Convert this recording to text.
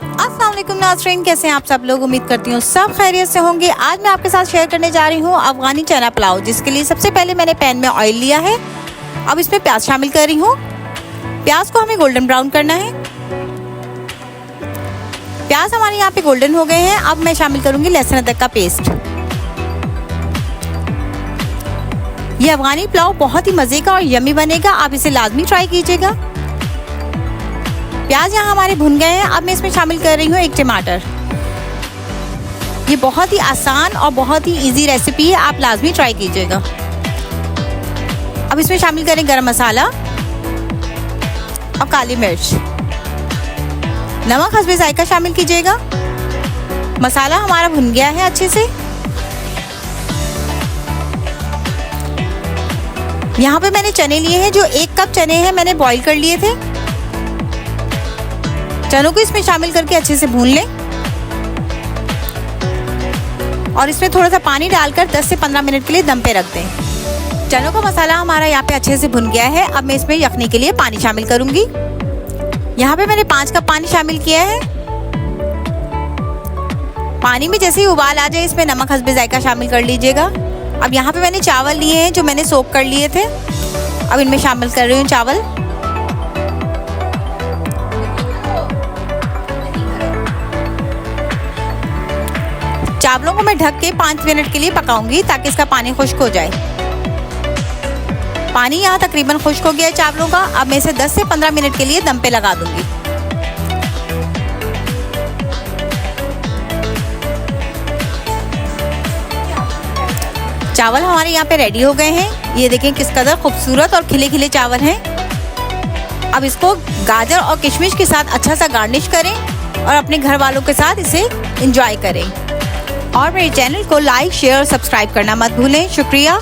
अस्सलाम वालेकुम नाज़रीन, कैसे हैं आप सब लोग। उम्मीद करती हूँ सब खैरियत से होंगे। आज मैं आपके साथ शेयर करने जा रही हूँ अफगानी चना पुलाव, जिसके लिए सबसे पहले मैंने पैन में ऑयल लिया है। अब इसमें प्याज शामिल कर रही हूँ। प्याज को हमें गोल्डन ब्राउन करना है। प्याज हमारे यहाँ पे गोल्डन हो गए हैं। अब मैं शामिल करूँगी लहसुन अदरक का पेस्ट। ये अफगानी पुलाव बहुत ही मज़े का और यम्मी बनेगा, आप इसे लाजमी ट्राई कीजिएगा। प्याज यहाँ हमारे भुन गए हैं। अब मैं इसमें शामिल कर रही हूँ एक टमाटर। ये बहुत ही आसान और बहुत ही इजी रेसिपी है, आप लाजमी ट्राई कीजिएगा। अब इसमें शामिल करें गरम मसाला और काली मिर्च। नमक हस्बे जायका शामिल कीजिएगा। मसाला हमारा भुन गया है अच्छे से। यहाँ पे मैंने चने लिए हैं, जो 1 कप चने हैं मैंने बॉईल कर लिए थे। चनों को इसमें शामिल करके अच्छे से भून लें और इसमें थोड़ा सा पानी डालकर 10 से 15 मिनट के लिए दम पे रख दें। चनों का मसाला हमारा यहाँ पे अच्छे से भुन गया है। अब मैं इसमें यखनी के लिए पानी शामिल करूंगी। यहाँ पे मैंने 5 कप पानी शामिल किया है। पानी में जैसे ही उबाल आ जाए, इसमें नमक हस्बे जायका शामिल कर लीजिएगा। अब यहाँ पे मैंने चावल लिए हैं जो मैंने सोक कर लिए थे। अब इनमें शामिल कर रही हूँ चावल। चावलों को मैं ढक के 5 मिनट के लिए पकाऊंगी ताकि इसका पानी खुश्क हो जाए। पानी यहाँ तकरीबन खुश्क हो गया है चावलों का। अब मैं इसे 10 से 15 मिनट के लिए दम पे लगा दूंगी। चावल हमारे यहाँ पे रेडी हो गए हैं। ये देखें किस कदर खूबसूरत और खिले खिले चावल हैं। अब इसको गाजर और किशमिश के साथ अच्छा सा गार्निश करें और अपने घर वालों के साथ इसे एंजॉय करें। और मेरे चैनल को लाइक, शेयर और सब्सक्राइब करना मत भूलें। शुक्रिया।